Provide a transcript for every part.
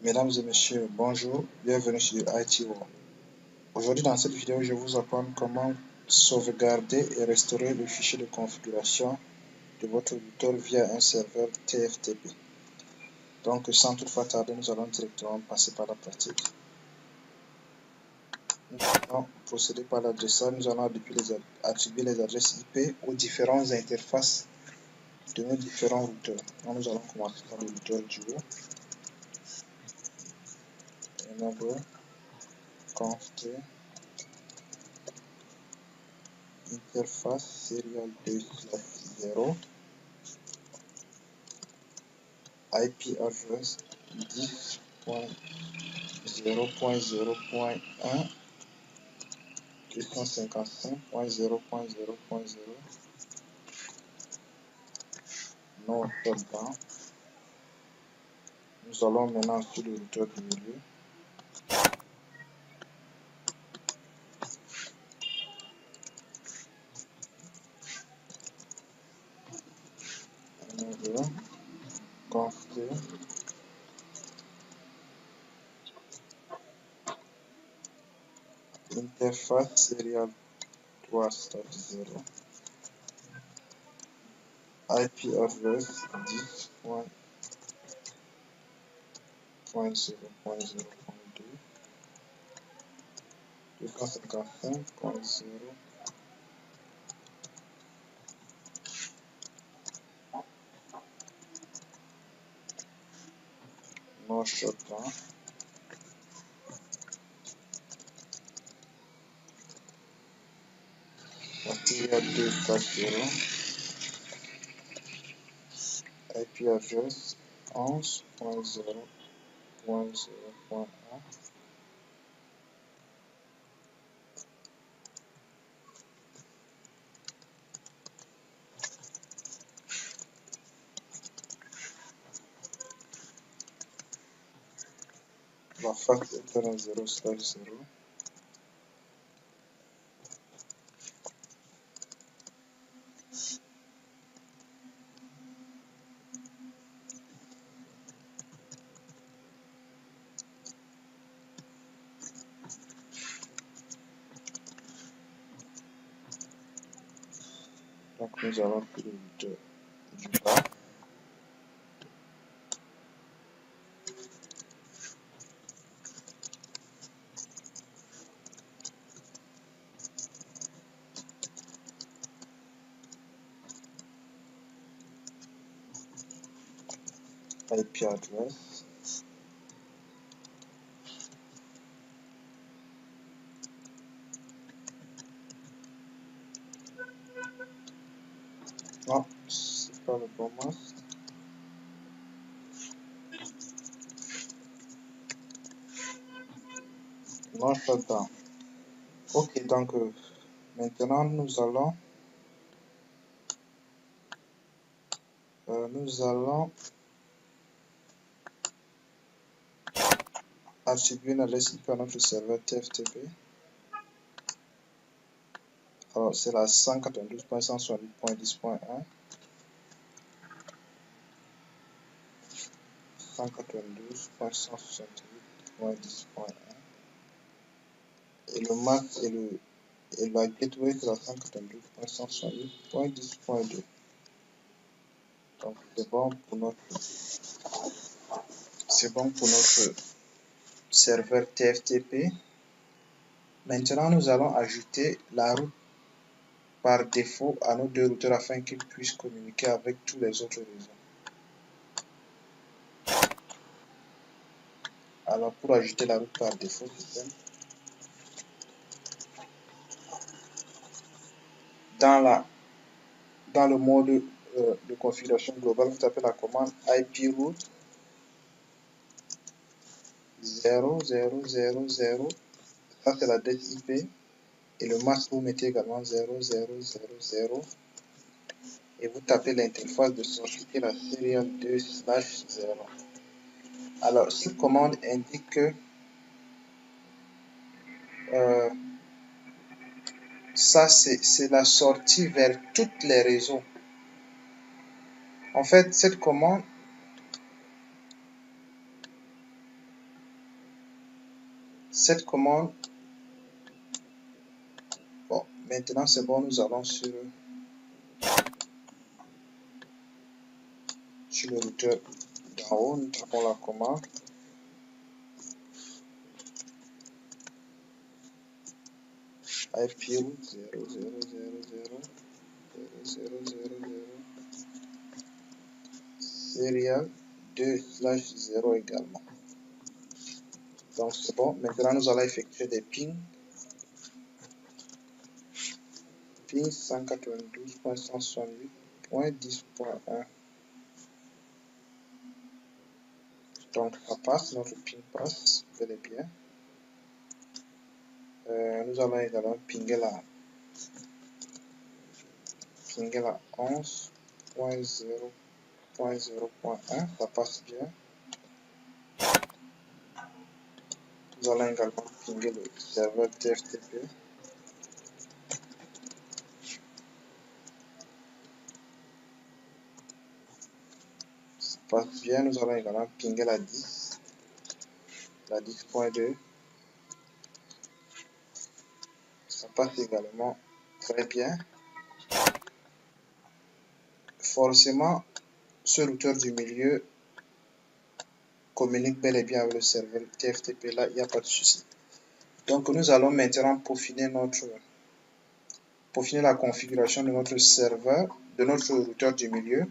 Mesdames et messieurs, bonjour, bienvenue sur IT World. Aujourd'hui dans cette vidéo, je vais vous apprendre comment sauvegarder et restaurer le fichier de configuration de votre routeur via un serveur TFTP. Donc sans toutefois tarder, nous allons directement passer par la pratique. Nous allons procéder par l'adressage, nous allons attribuer les adresses IP aux différentes interfaces de nos différents routeurs. Donc, nous allons commencer par le routeur Duo. Enable conft interface serial 2/0 IP address 10.0.0.1 255.0.0.0 no shutdown. Nous allons maintenant sur le routeur du milieu. Conft interface serial 3/0 IP address 10.0.0.2 255.0 no shutdown. Serial 2/0 IP address 11.0.0.1 la face Ethernet 0/0. Donc nous allons faire le routeur du bas. IP address non, c'est pas le bon masque. Non shutdown. Ok, donc maintenant nous allons attribuer une adresse IP à notre serveur TFTP. Alors c'est la 192.168.10.1 192.168.10.1 et le masque et la gateway c'est la 192.168.10.2. Donc c'est bon pour notre serveur TFTP. Maintenant, nous allons ajouter la route par défaut à nos deux routeurs afin qu'ils puissent communiquer avec tous les autres réseaux. Alors, pour ajouter la route par défaut, c'est simple. Dans le mode de configuration globale, vous tapez la commande IP route 0000. Ça, c'est l'adresse IP. Et le masque, vous mettez également 0000. Et vous tapez l'interface de sortie qui est la serial 2/0. Alors, cette commande indique que ça, c'est la sortie vers tous les réseaux. En fait, cette commande Cette commande, bon, maintenant c'est bon, nous allons sur le routeur d'en haut, nous tapons la commande. IP route 00000000 serial 2/0 également. Donc c'est bon. Maintenant nous allons effectuer des pings. Ping 192.168.10.1. Donc ça passe, notre ping passe bel et bien. Nous allons également pinguer la 11.0.0.1, ça passe bien. Nous allons également pinguer le serveur TFTP. Ça passe bien. Nous allons également pinguer la 10.2. Ça passe également très bien. Forcément, ce routeur du milieu communique bel et bien avec le serveur TFTP. Là, il n'y a pas de souci. Donc, nous allons maintenant peaufiner la configuration de notre serveur, de notre routeur du milieu,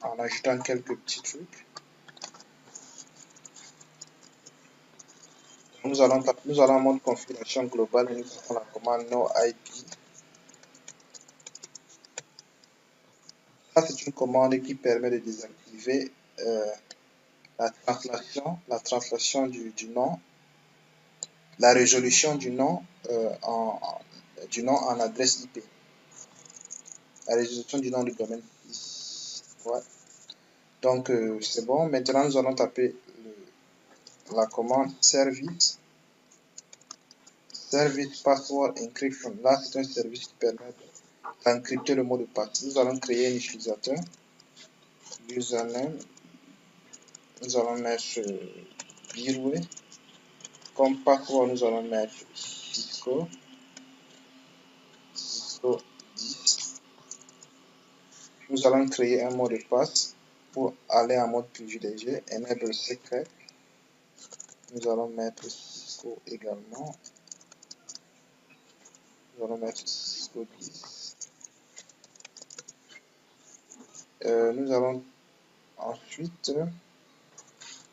en ajoutant quelques petits trucs. Nous allons en mode configuration globale et nous avons la commande no IP. Ça, c'est une commande qui permet de désactiver la translation du nom, la résolution du nom en adresse IP. La résolution du nom du domaine. Ouais. Donc, c'est bon. Maintenant, nous allons taper la commande service password encryption. Là, c'est un service qui permet d'encrypter le mot de passe. Nous allons créer un utilisateur. Username. Nous allons mettre Birway. Comme password, nous allons mettre Cisco 10. Nous allons créer un mot de passe pour aller en mode privilégié. Enable secret. Nous allons mettre Cisco également. Nous allons mettre Cisco 10. Nous allons ensuite,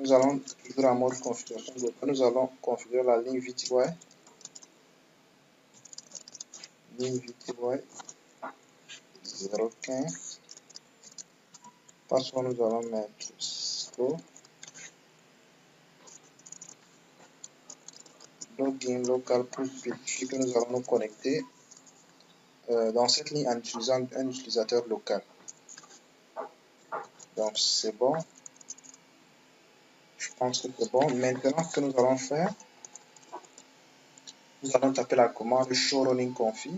nous allons toujours en mode configuration globale. Nous allons configurer la ligne VTY. Ligne VTY 015. Password, nous allons mettre Cisco. Login local pour vérifier que nous allons nous connecter dans cette ligne en utilisant un utilisateur local. Donc c'est bon. Je pense que c'est bon. Maintenant, ce que nous allons faire, nous allons taper la commande show running config.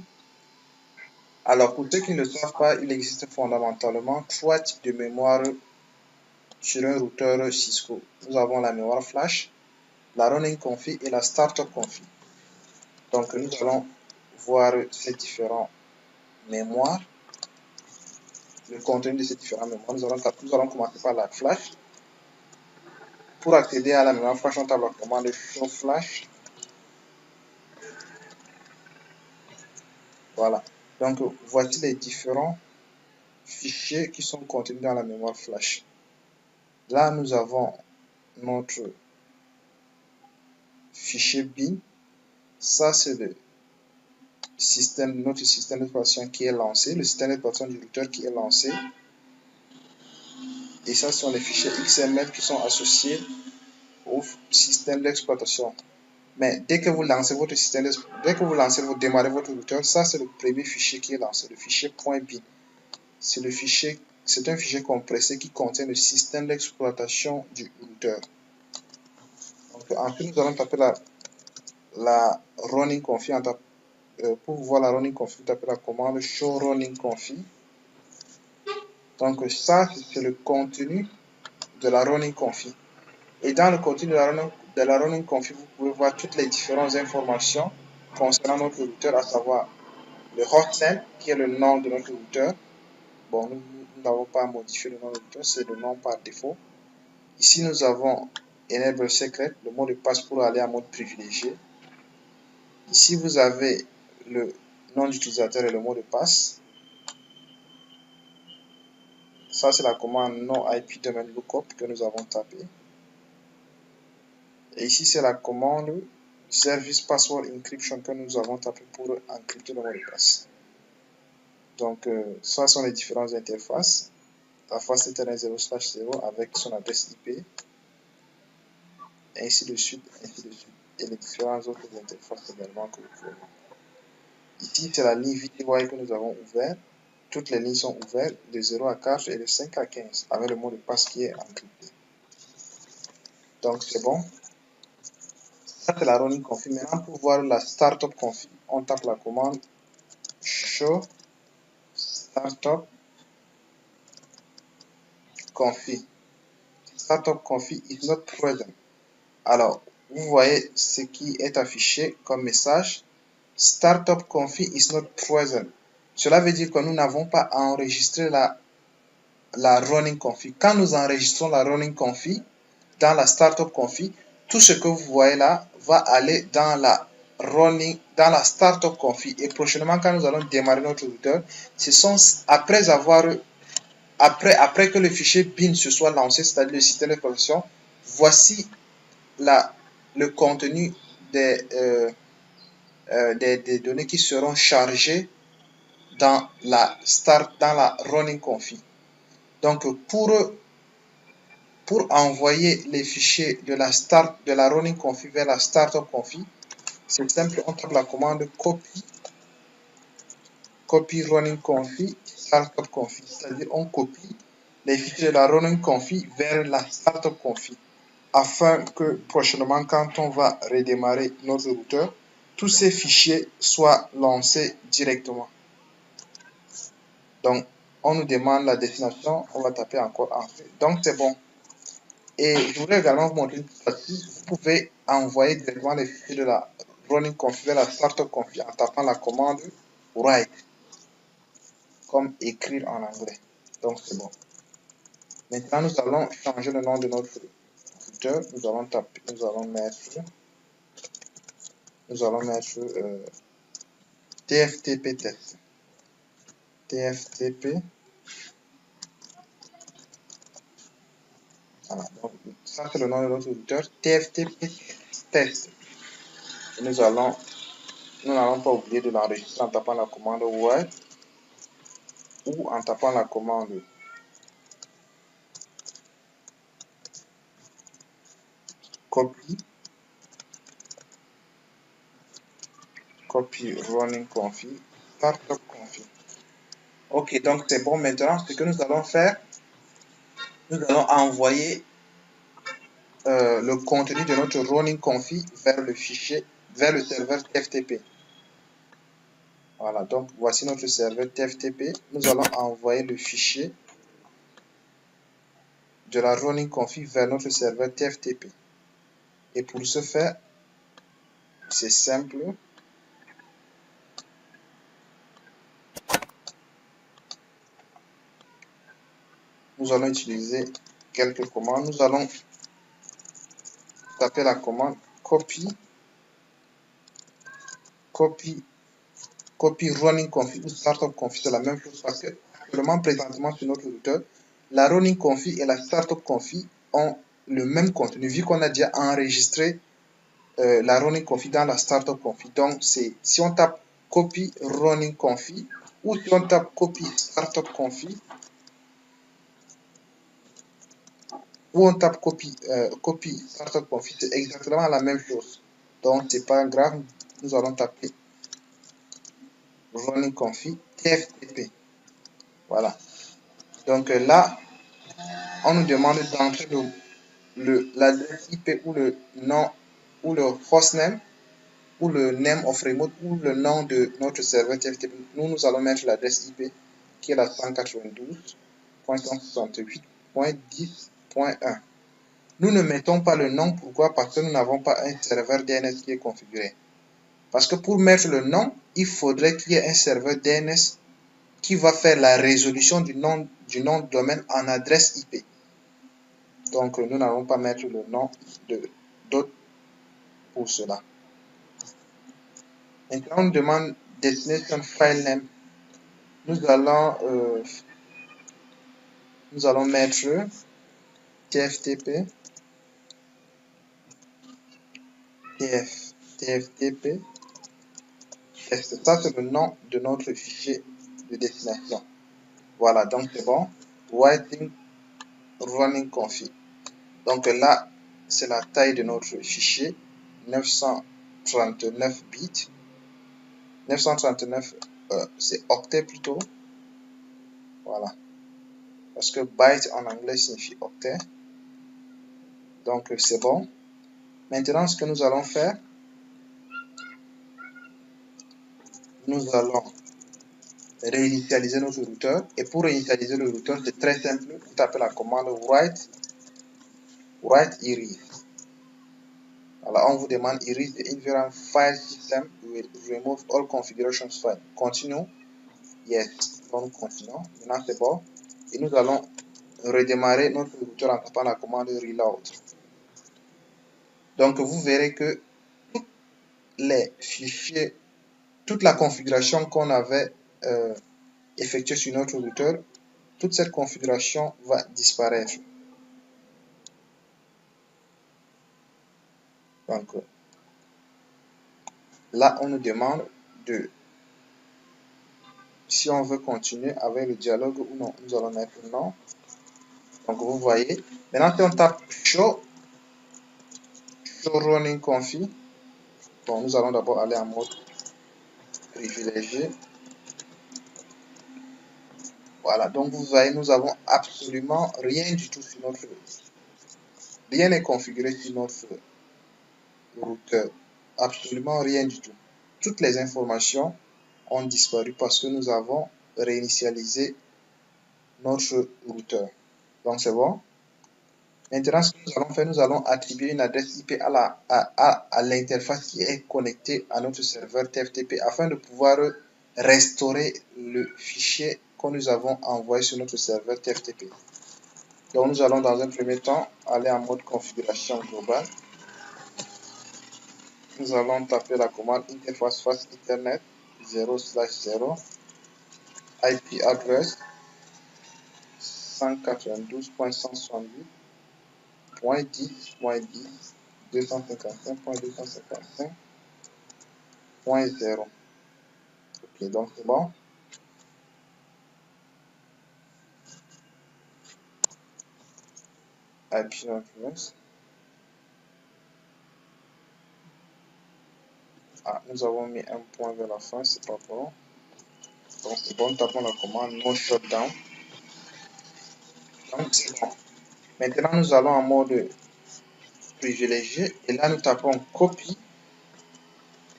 Alors, pour ceux qui ne le savent pas, il existe fondamentalement 3 types de mémoire sur un routeur Cisco. Nous avons la mémoire flash, la running config et la startup config. Donc, nous allons voir ces différents mémoires, le contenu de ces différents mémoires. Nous allons commencer par la flash. Pour accéder à la mémoire flash, on tape la commande show flash. Voilà. Donc, voici les différents fichiers qui sont contenus dans la mémoire flash. Là, nous avons notre fichier bin. Ça, c'est notre système d'exploitation qui est lancé, le système d'exploitation du routeur qui est lancé. Et ça, ce sont les fichiers XML qui sont associés au système d'exploitation. Mais dès que vous lancez votre système, vous démarrez votre routeur, ça c'est le premier fichier qui est lancé, le fichier .bin. C'est un fichier compressé qui contient le système d'exploitation du routeur. Donc, ensuite, nous allons taper la running config. Pour voir la running config, tapez la commande show running config. Donc ça, c'est le contenu de la running config. Et dans le contenu de la running config, vous pouvez voir toutes les différentes informations concernant notre routeur, à savoir le hostname, qui est le nom de notre routeur. Bon, nous n'avons pas modifié le nom du routeur, c'est le nom par défaut. Ici, nous avons Enable Secret, le mot de passe pour aller en mode privilégié. Ici, vous avez le nom d'utilisateur et le mot de passe. Ça, c'est la commande no IP domain lookup que nous avons tapé. Et ici, c'est la commande service password encryption que nous avons tapé pour encrypter le mot de passe. Donc, ça sont les différentes interfaces. La face Ethernet 0/0 avec son adresse IP, ainsi de suite, ainsi de suite. Et les différentes autres interfaces également que vous pouvez voir. Ici, c'est la ligne VTY que nous avons ouverte. Toutes les lignes sont ouvertes de 0 à 4 et de 5 à 15 avec le mot de passe qui est encrypté. Donc, c'est bon. Ça, c'est la running config. Maintenant, pour voir la startup config, on tape la commande show startup config. Startup config is not present. Alors, vous voyez ce qui est affiché comme message. Startup config is not present. Cela veut dire que nous n'avons pas enregistré la running config. Quand nous enregistrons la running config dans la startup config, tout ce que vous voyez là va aller dans la startup config. Et prochainement, quand nous allons démarrer notre routeur, ce sont après que le fichier bin se soit lancé, c'est-à-dire le système d'exploitation, voici le contenu des données qui seront chargées dans la running config. Donc, pour envoyer les fichiers de la running config vers la startup config, c'est simple, on tape la commande copy running config startup config, c'est-à-dire on copie les fichiers de la running config vers la startup config, afin que prochainement, quand on va redémarrer notre routeur, tous ces fichiers soient lancés directement. Donc, on nous demande la destination, on va taper encore entrée. Donc, c'est bon. Et je voudrais également vous montrer une petite astuce. Vous pouvez envoyer directement les fichiers de la running config vers la startup config en tapant la commande write, comme écrire en anglais. Donc, c'est bon. Maintenant, nous allons changer le nom de notre routeur. Nous allons mettre TFTP test. TFTP. Voilà. Donc, ça, c'est le nom de notre routeur. TFTP test. Et nous n'allons pas oublier de l'enregistrer en tapant la commande word ou en tapant la commande copy running config startup config. Ok, donc c'est bon. Maintenant, ce que nous allons faire, nous allons envoyer le contenu de notre running config vers le serveur TFTP. Voilà, donc voici notre serveur TFTP. Nous allons envoyer le fichier de la running config vers notre serveur TFTP. Et pour ce faire, c'est simple. Nous allons utiliser quelques commandes. Nous allons taper la commande copy running config ou startup config, c'est la même chose parce que actuellement, présentement sur notre routeur, la running config et la startup config ont le même contenu vu qu'on a déjà enregistré la running config dans la startup config. Donc, si on tape copy running config ou si on tape copy startup config ou on tape copy startup config, c'est exactement la même chose. Donc, c'est pas grave, nous allons taper running config TFTP. Voilà. Donc là, on nous demande d'entrer l'adresse IP ou le nom ou le hostname ou le name of remote ou le nom de notre serveur TFTP. Nous allons mettre l'adresse IP qui est la 192.168.10.1. Nous ne mettons pas le nom. Pourquoi? Parce que nous n'avons pas un serveur DNS qui est configuré. Parce que pour mettre le nom, il faudrait qu'il y ait un serveur DNS qui va faire la résolution du nom de domaine en adresse IP. Donc, nous n'allons pas mettre le nom d'autre pour cela. Maintenant, on demande destination file name. Nous allons mettre tftp tftp test. Ça, c'est le nom de notre fichier de destination. Voilà, donc c'est bon. Writing running config. Donc là, c'est la taille de notre fichier, 939 bits. 939, c'est octet plutôt. Voilà. Parce que byte en anglais signifie octet. Donc c'est bon. Maintenant, ce que nous allons faire, nous allons réinitialiser notre routeur. Et pour réinitialiser le routeur, c'est très simple. Vous tapez la commande write iris. Alors, on vous demande iris the invariant file system will remove all configurations file. Continue. Yes. Donc, nous continuons. Maintenant, c'est bon. Et nous allons redémarrer notre routeur en tapant la commande reload. Donc, vous verrez que tous les fichiers, toute la configuration qu'on avait effectuée sur notre routeur, toute cette configuration va disparaître. Donc, là, on nous demande si on veut continuer avec le dialogue ou non. Nous allons mettre non. Donc, vous voyez. Maintenant, si on tape show running config, bon, nous allons d'abord aller en mode privilégié. Voilà, donc vous voyez, nous avons absolument rien du tout sur notre... Rien n'est configuré sur notre routeur. Absolument rien du tout. Toutes les informations ont disparu parce que nous avons réinitialisé notre routeur. Donc c'est bon. Maintenant, ce que nous allons faire, nous allons attribuer une adresse IP à l'interface qui est connectée à notre serveur TFTP afin de pouvoir restaurer le fichier que nous avons envoyé sur notre serveur TFTP. Donc, nous allons dans un premier temps aller en mode configuration globale. Nous allons taper la commande interface face Internet 0/0 IP address 192.168.10.10.255.255.0. Ok, donc c'est bon. IP address. Ah, nous avons mis un point vers la fin, c'est pas bon. Donc c'est bon, tapons la commande no shutdown. Donc c'est bon. Maintenant nous allons en mode privilégié et là nous tapons copie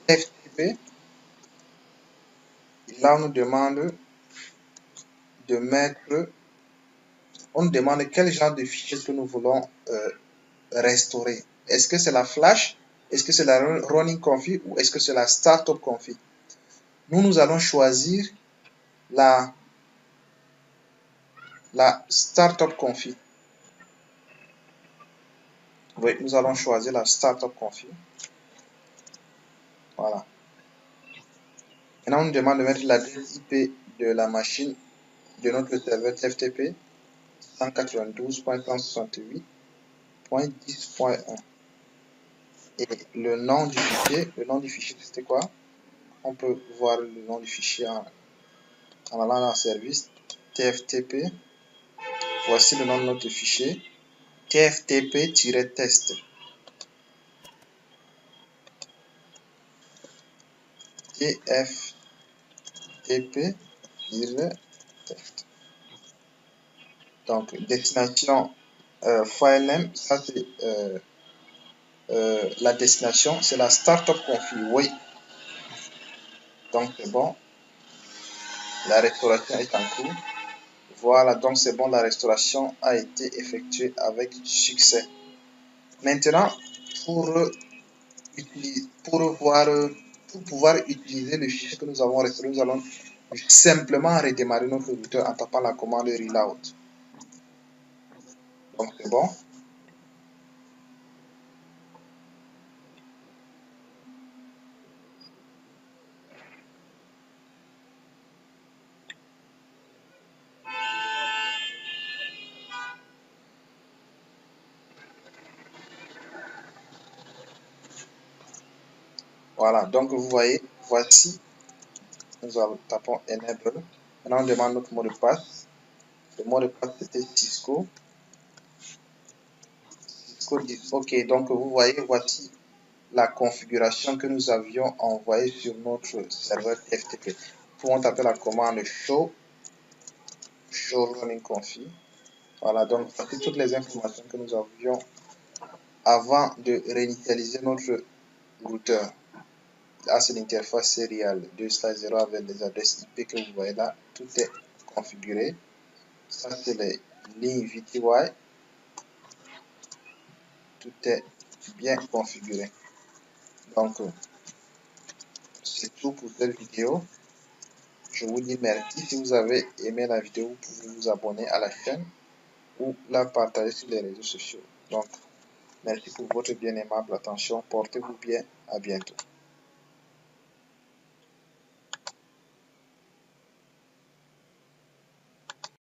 FTP. Et là on nous demande de mettre, on nous demande quel genre de fichier que nous voulons restaurer. Est-ce que c'est la flash? Est-ce que c'est la running config ou est-ce que c'est la startup config? Nous allons choisir la startup config. Oui, nous allons choisir la startup config. Voilà. Maintenant, on nous demande de mettre l'adresse IP de la machine de notre serveur TFTP 192.168.10.1. Et le nom du fichier, c'était quoi? On peut voir le nom du fichier en allant dans service TFTP. Voici le nom de notre fichier tftp-test. tftp-test. Donc, destination file name, ça c'est la destination, c'est la startup config. Oui. Donc, c'est bon. La restauration est en cours. Voilà, donc c'est bon, la restauration a été effectuée avec succès. Maintenant, pour, pour pouvoir utiliser le fichier que nous avons restauré, nous allons simplement redémarrer notre routeur en tapant la commande reload. Donc c'est bon. Voilà, donc vous voyez, voici, nous tapons enable. Maintenant on demande notre mot de passe. Le mot de passe c'était Cisco. Cisco dit OK, donc vous voyez, voici la configuration que nous avions envoyée sur notre serveur FTP. Nous pouvons taper la commande show running config. Voilà, donc voici toutes les informations que nous avions avant de réinitialiser notre routeur. Là, c'est l'interface serial 2/0 avec les adresses IP que vous voyez là. Tout est configuré. Ça, c'est les lignes VTY. Tout est bien configuré. Donc, c'est tout pour cette vidéo. Je vous dis merci. Si vous avez aimé la vidéo, vous pouvez vous abonner à la chaîne ou la partager sur les réseaux sociaux. Donc, merci pour votre bien aimable attention. Portez-vous bien. À bientôt.